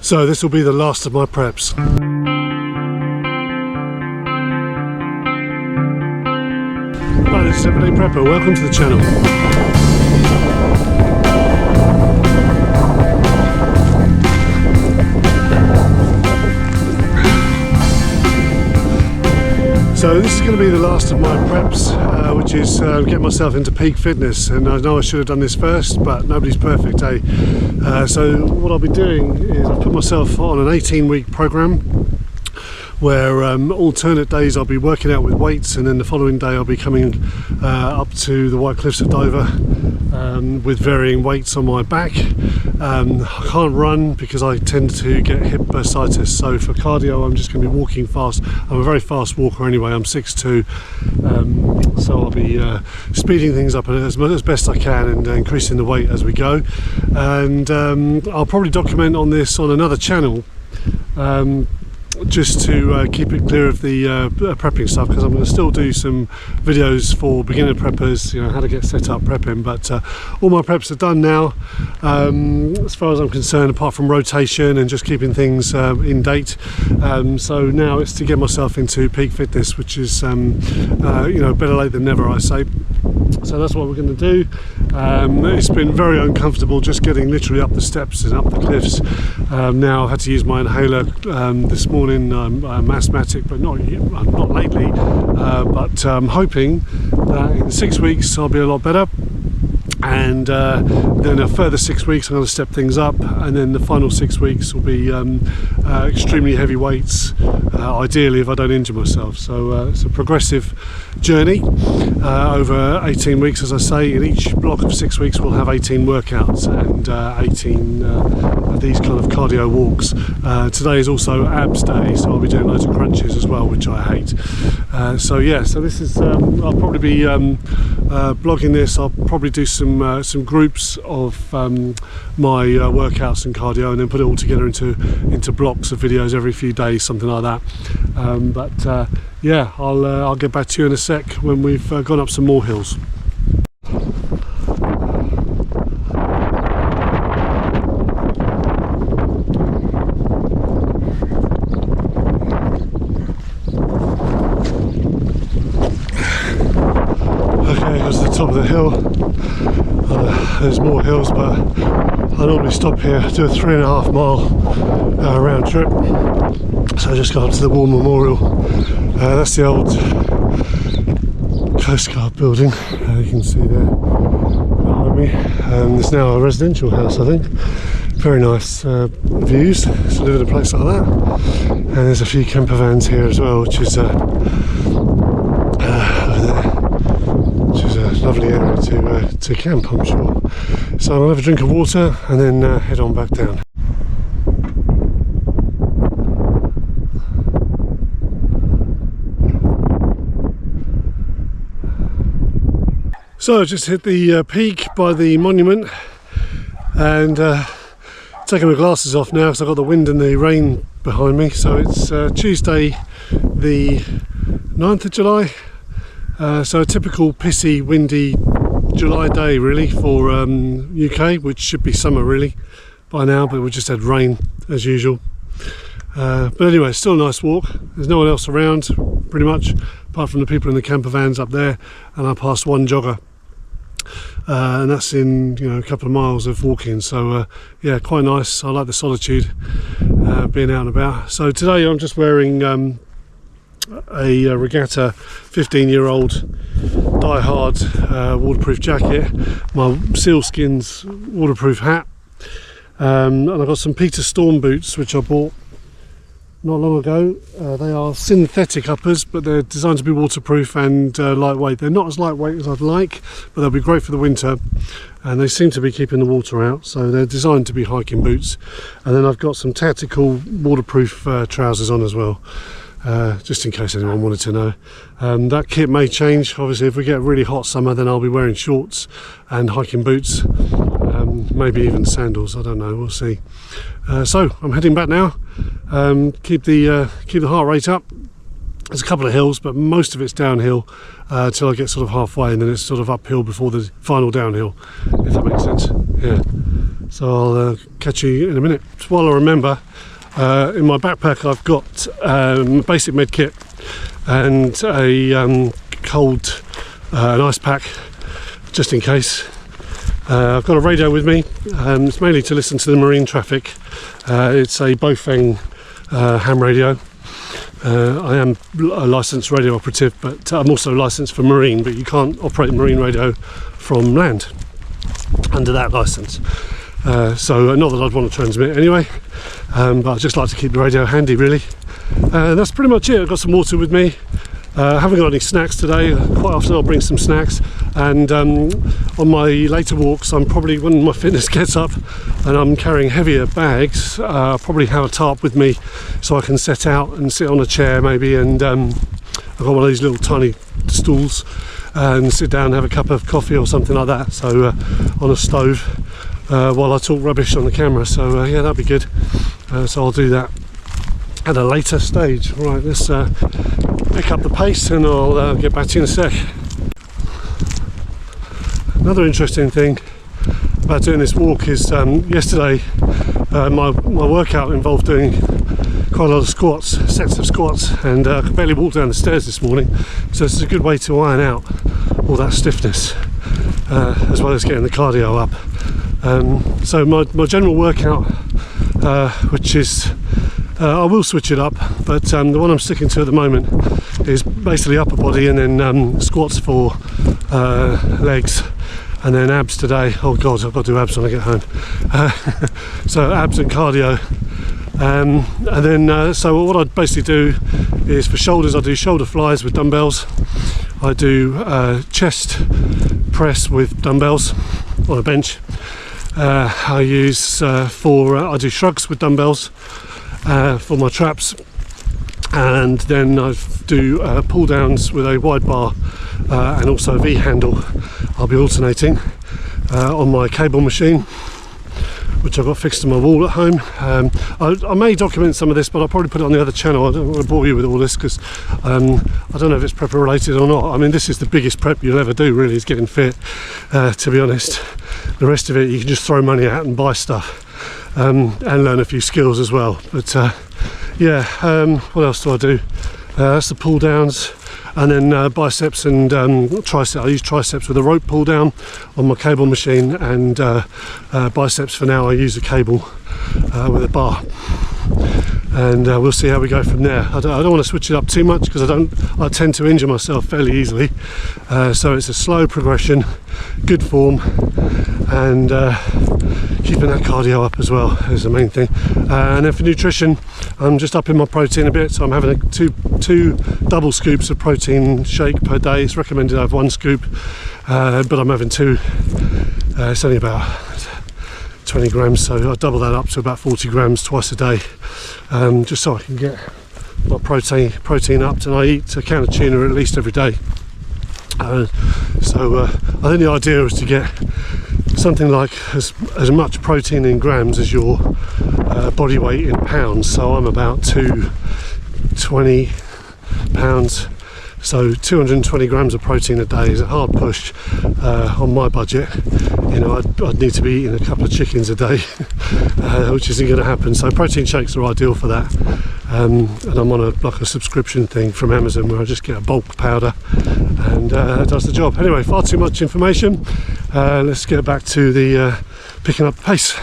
So this will be the last of my preps. Hi, this is Everyday Prepper. Welcome to the channel. So this is going to be the last of my preps, which is get myself into peak fitness, and I know I should have done this first, but nobody's perfect, eh? So what I'll be doing is I've put myself on an 18-week program where alternate days I'll be working out with weights, and then the following day I'll be coming up to the White Cliffs of Dover with varying weights on my back. I can't run because I tend to get hip bursitis, so for cardio I'm just going to be walking fast. I'm a very fast walker anyway, I'm 6'2", so I'll be speeding things up as best I can and increasing the weight as we go. And I'll probably document on this on another channel, just to keep it clear of the prepping stuff, because I'm going to still do some videos for beginner preppers, you know, how to get set up prepping. But all my preps are done now, as far as I'm concerned, apart from rotation and just keeping things in date. So now it's to get myself into peak fitness, which is you know, better late than never, I say. So that's what we're going to do. It's been very uncomfortable just getting literally up the steps and up the cliffs. Now I've had to use my inhaler this morning. I'm asthmatic, but not lately, but I'm hoping that in 6 weeks I'll be a lot better, and then a further 6 weeks I'm going to step things up, and then the final 6 weeks will be extremely heavy weights, ideally if I don't injure myself. So it's a progressive journey over 18 weeks, as I say. In each block of 6 weeks we'll have 18 workouts and 18 these kind of cardio walks. Today is also abs day, so I'll be doing loads of crunches as well, which I hate. So yeah, so this is I'll probably be blogging this. I'll probably do some groups of my workouts and cardio, and then put it all together into blocks of videos every few days, something like that. But yeah, I'll get back to you in a sec when we've gone up some more hills. Okay, goes to the top of the hill. There's more hills, but I normally stop here, do a 3.5 mile round trip. So I just got up to the War Memorial. That's the old Coast Guard building, you can see there behind me. There's now a residential house, I think. Very nice views to live in a place like that. And there's a few camper vans here as well, which is over there, which is a lovely area to camp, I'm sure. So I'll have a drink of water and then head on back down. So I just hit the peak by the monument, and taking my glasses off now because I've got the wind and the rain behind me. So it's Tuesday the 9th of July, so a typical pissy, windy July day really for UK, which should be summer really by now, but we just had rain as usual. But anyway, still a nice walk. There's no one else around pretty much, apart from the people in the camper vans up there, and I passed one jogger. And that's in, you know, a couple of miles of walking, so yeah, quite nice. I like the solitude, being out and about. So today I'm just wearing a regatta 15-year-old die-hard waterproof jacket, my sealskins waterproof hat, and I've got some Peter Storm boots which I bought not long ago. They are synthetic uppers, but they're designed to be waterproof and lightweight. They're not as lightweight as I'd like, but they'll be great for the winter, and they seem to be keeping the water out, so they're designed to be hiking boots. And then I've got some tactical waterproof trousers on as well, just in case anyone wanted to know. That kit may change, obviously. If we get a really hot summer, then I'll be wearing shorts and hiking boots, maybe even sandals, I don't know, we'll see. So I'm heading back now. Keep the heart rate up. There's a couple of hills, but most of it's downhill till I get sort of halfway, and then it's sort of uphill before the final downhill, if that makes sense. Yeah. So I'll catch you in a minute. While I remember, in my backpack I've got a basic med kit and a cold an ice pack just in case. I've got a radio with me. It's mainly to listen to the marine traffic. It's a Bofeng ham radio. I am a licensed radio operative, but I'm also licensed for marine, but you can't operate marine radio from land under that license. So not that I'd want to transmit anyway, but I'd just like to keep the radio handy really. That's pretty much it. I've got some water with me. I haven't got any snacks today. Quite often I'll bring some snacks, and on my later walks, I'm probably, when my fitness gets up and I'm carrying heavier bags, I'll probably have a tarp with me so I can set out and sit on a chair maybe, and I've got one of these little tiny stools, and sit down and have a cup of coffee or something like that, so on a stove, while I talk rubbish on the camera. So yeah, that'd be good. So I'll do that at a later stage. Right, let's pick up the pace and I'll get back to you in a sec. Another interesting thing about doing this walk is yesterday my workout involved doing quite a lot of squats, sets of squats, and I could barely walk down the stairs this morning, so this is a good way to iron out all that stiffness, as well as getting the cardio up. So my general workout, which is I will switch it up, but the one I'm sticking to at the moment is basically upper body, and then squats for legs, and then abs today. Oh god, I've got to do abs when I get home. So abs and cardio, and then so what I basically do is for shoulders, I do shoulder flies with dumbbells. I do chest press with dumbbells on a bench. I use I do shrugs with dumbbells for my traps, and then I do pull downs with a wide bar and also a V handle. I'll be alternating on my cable machine, which I've got fixed to my wall at home. I may document some of this, but I'll probably put it on the other channel. I don't want to bore you with all this because I don't know if it's prep related or not. I mean, this is the biggest prep you'll ever do really, is getting fit, to be honest. The rest of it you can just throw money at and buy stuff, and learn a few skills as well. But yeah, what else do I do? That's the pull downs, and then biceps and triceps. I use triceps with a rope pull down on my cable machine, and biceps for now I use a cable with a bar, and we'll see how we go from there. I don't want to switch it up too much because I tend to injure myself fairly easily, so it's a slow progression, good form, and keeping that cardio up as well is the main thing. And then for nutrition, I'm just upping my protein a bit, so I'm having two double scoops of protein shake per day. It's recommended I have one scoop, but I'm having two. It's only about 20 grams, so I double that up to about 40 grams twice a day, just so I can get my protein up. And I eat a can of tuna at least every day. So I think the idea is to get something like as much protein in grams as your body weight in pounds. So I'm about 220 pounds, so 220 grams of protein a day is a hard push on my budget. You know, I'd need to be eating a couple of chickens a day, which isn't going to happen. So protein shakes are ideal for that, and I'm on a subscription thing from Amazon where I just get a bulk powder, and that does the job. Anyway, far too much information. Let's get back to the picking up the pace.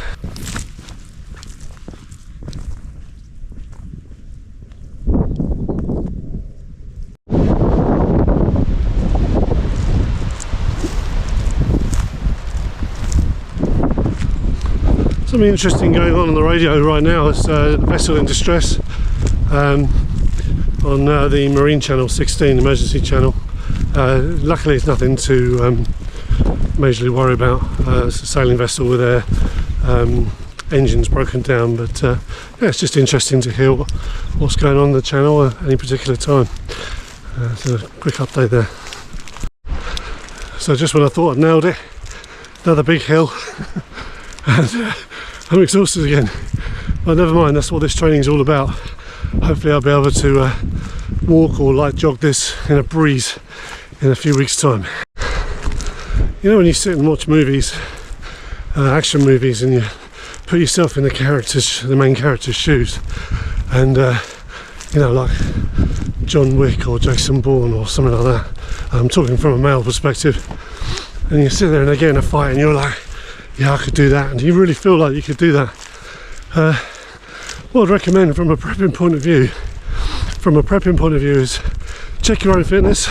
Something interesting going on the radio right now. It's a vessel in distress on the Marine Channel 16 emergency channel. Luckily it's nothing to majorly worry about. It's a sailing vessel with their engines broken down, but yeah, it's just interesting to hear what's going on in the channel at any particular time. So a quick update there. So just when I thought I'd nailed it, another big hill and I'm exhausted again, but never mind, that's what this training is all about. Hopefully I'll be able to walk or light jog this in a breeze in a few weeks time. You know, when you sit and watch movies action movies and you put yourself in the main character's shoes, and you know, like John Wick or Jason Bourne or something like that. I'm talking from a male perspective, and you sit there and they get in a fight and you're like, yeah, I could do that, and you really feel like you could do that. What I'd recommend from a prepping point of view is check your own fitness.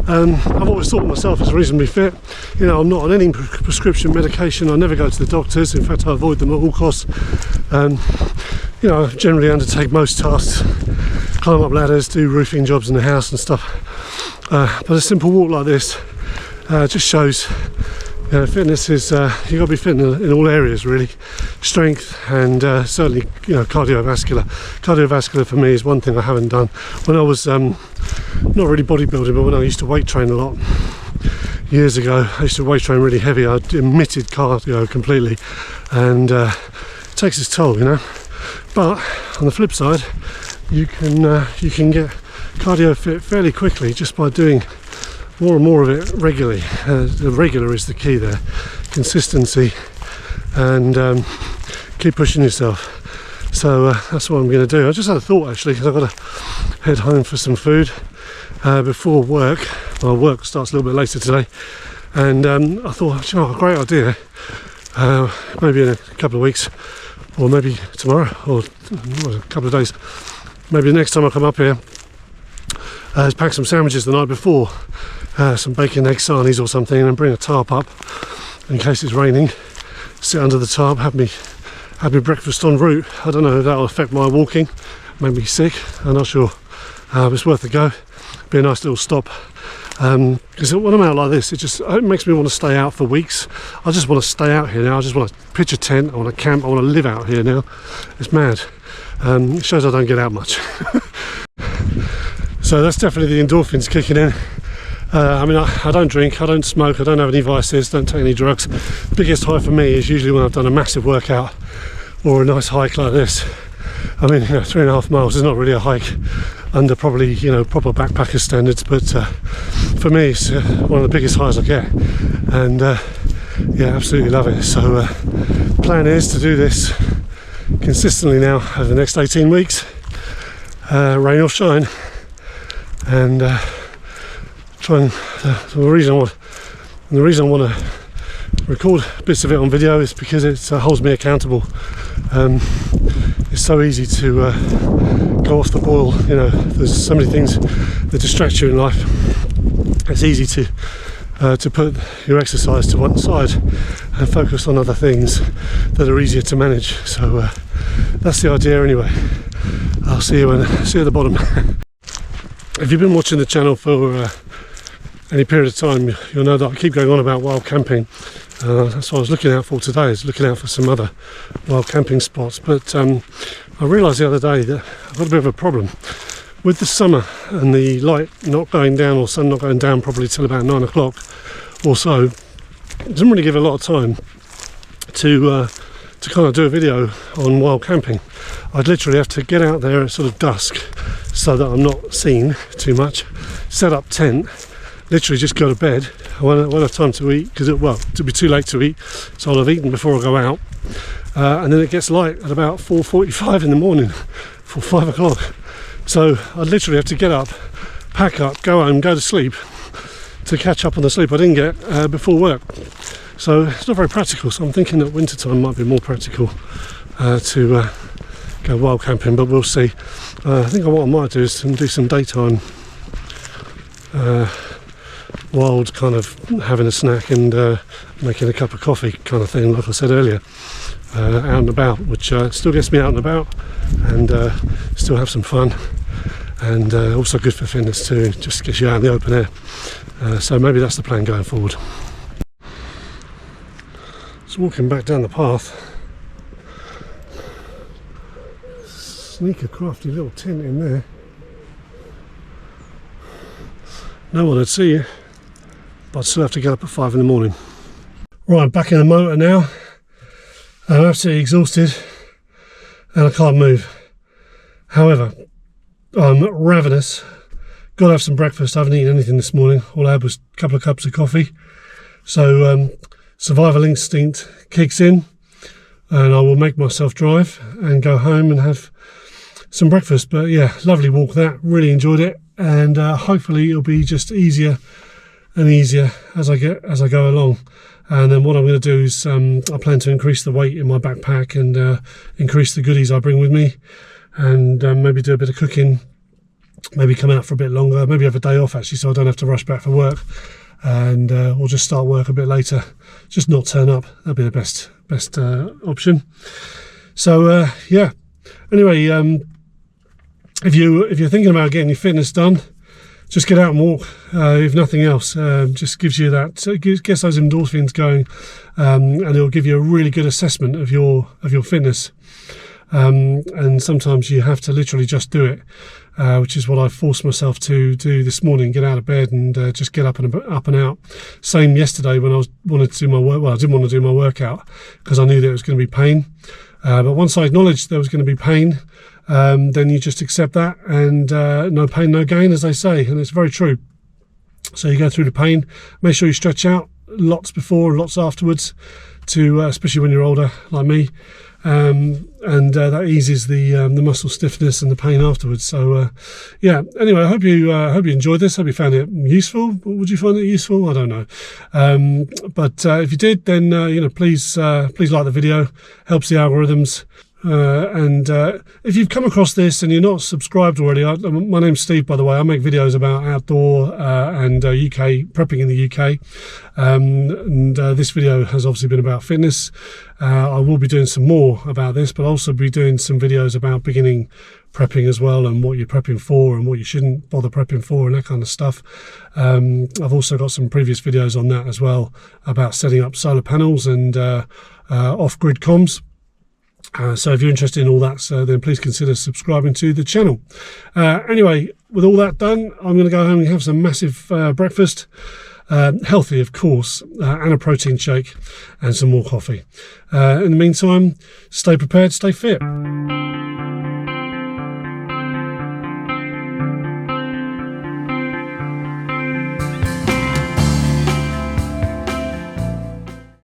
I've always thought of myself as reasonably fit. You know, I'm not on any prescription medication. I never go to the doctors. In fact, I avoid them at all costs. You know, I generally undertake most tasks, climb up ladders, do roofing jobs in the house and stuff. But a simple walk like this just shows, you know, fitness is, you've got to be fit in all areas really. Strength and certainly, you know, cardiovascular. Cardiovascular for me is one thing I haven't done. When I was not really bodybuilding, but when I used to weight train a lot years ago, I used to weight train really heavy. I omitted cardio completely, and it takes its toll, you know. But on the flip side, you can get cardio fit fairly quickly just by doing more and more of it regularly. The regular is the key there. Consistency, and keep pushing yourself. So that's what I'm going to do. I just had a thought actually, because I've got to head home for some food before work. My work starts a little bit later today, and I thought, you know, a great idea. Maybe in a couple of weeks, or maybe tomorrow, or a couple of days. Maybe the next time I come up here, is pack some sandwiches the night before, some bacon, egg sarnies or something, and bring a tarp up in case it's raining. Sit under the tarp, have me breakfast en route. I don't know if that will affect my walking, make me sick. I'm not sure. It's worth a go. Be a nice little stop. Because when I'm out like this, it makes me want to stay out for weeks. I just want to stay out here now. I just want to pitch a tent. I want to camp. I want to live out here now. It's mad. It shows I don't get out much. So that's definitely the endorphins kicking in. I mean, I don't drink, I don't smoke, I don't have any vices, don't take any drugs. Biggest high for me is usually when I've done a massive workout or a nice hike like this. I mean, you know, 3.5 miles is not really a hike under probably, you know, proper backpacker standards, but for me it's one of the biggest highs I get, and yeah, absolutely love it. So plan is to do this consistently now over the next 18 weeks, rain or shine, and try and the reason I want to record bits of it on video is because it holds me accountable. It's so easy to go off the boil, you know. There's so many things that distract you in life. It's easy to put your exercise to one side and focus on other things that are easier to manage. So that's the idea anyway. I'll see you at the bottom. If you've been watching the channel for any period of time, you'll know that I keep going on about wild camping. That's what I was looking out for today, is looking out for some other wild camping spots. But I realised the other day that I've got a bit of a problem with the summer and the light not going down, or sun not going down probably till about 9 o'clock or so. It doesn't really give a lot of time to kind of do a video on wild camping. I'd literally have to get out there at sort of dusk so that I'm not seen too much, set up tent, literally just go to bed. I won't have time to eat because it'll be too late to eat, so I'll have eaten before I go out, and then it gets light at about 4:45 in the morning, for 5 o'clock. So I'd literally have to get up, pack up, go home, go to sleep to catch up on the sleep I didn't get before work. So it's not very practical. So I'm thinking that winter time might be more practical to go wild camping, but we'll see. I think what I might do is do some daytime wild, kind of having a snack and making a cup of coffee kind of thing, like I said earlier, out and about, which still gets me out and about and still have some fun, and also good for fitness too, just gets you out in the open air. So maybe that's the plan going forward. Just walking back down the path. Sneak a crafty little tent in there. No one would see you, but I'd still have to get up at 5 in the morning. Right, I'm back in the motor now. I'm absolutely exhausted and I can't move. However, I'm ravenous. Got to have some breakfast. I haven't eaten anything this morning. All I had was a couple of cups of coffee. So survival instinct kicks in, and I will make myself drive and go home and have some breakfast. But yeah, lovely walk that, really enjoyed it, and hopefully it'll be just easier and easier as I go along. And then what I'm going to do is I plan to increase the weight in my backpack and increase the goodies I bring with me, and maybe do a bit of cooking, maybe come out for a bit longer, maybe have a day off actually, so I don't have to rush back for work, and or just start work a bit later, just not turn up. That'd be the best option. So yeah, anyway, if you're thinking about getting your fitness done, just get out and walk, if nothing else. Just gives you that, gets those endorphins going, and it'll give you a really good assessment of your fitness. And sometimes you have to literally just do it, which is what I forced myself to do this morning. Get out of bed and just get up and out. Same yesterday when I wanted to do my work. Well, I didn't want to do my workout because I knew that it was going to be pain. But once I acknowledged there was going to be pain, then you just accept that, and no pain, no gain, as they say, and it's very true. So you go through the pain, make sure you stretch out lots before, lots afterwards, to especially when you're older like me, and that eases the muscle stiffness and the pain afterwards. So yeah. Anyway, I hope you enjoyed this. Hope you found it useful. Would you find it useful? I don't know. But if you did, then please like the video. Helps the algorithms. And if you've come across this and you're not subscribed already, my name's Steve, by the way. I make videos about outdoor and UK prepping in the UK, and this video has obviously been about fitness. I will be doing some more about this, but I'll also be doing some videos about beginning prepping as well, and what you're prepping for and what you shouldn't bother prepping for and that kind of stuff. I've also got some previous videos on that as well, about setting up solar panels and off-grid comms. So if you're interested in all that, then please consider subscribing to the channel. Anyway, with all that done, I'm going to go home and have some massive breakfast, healthy of course, and a protein shake and some more coffee. In the meantime, stay prepared, stay fit.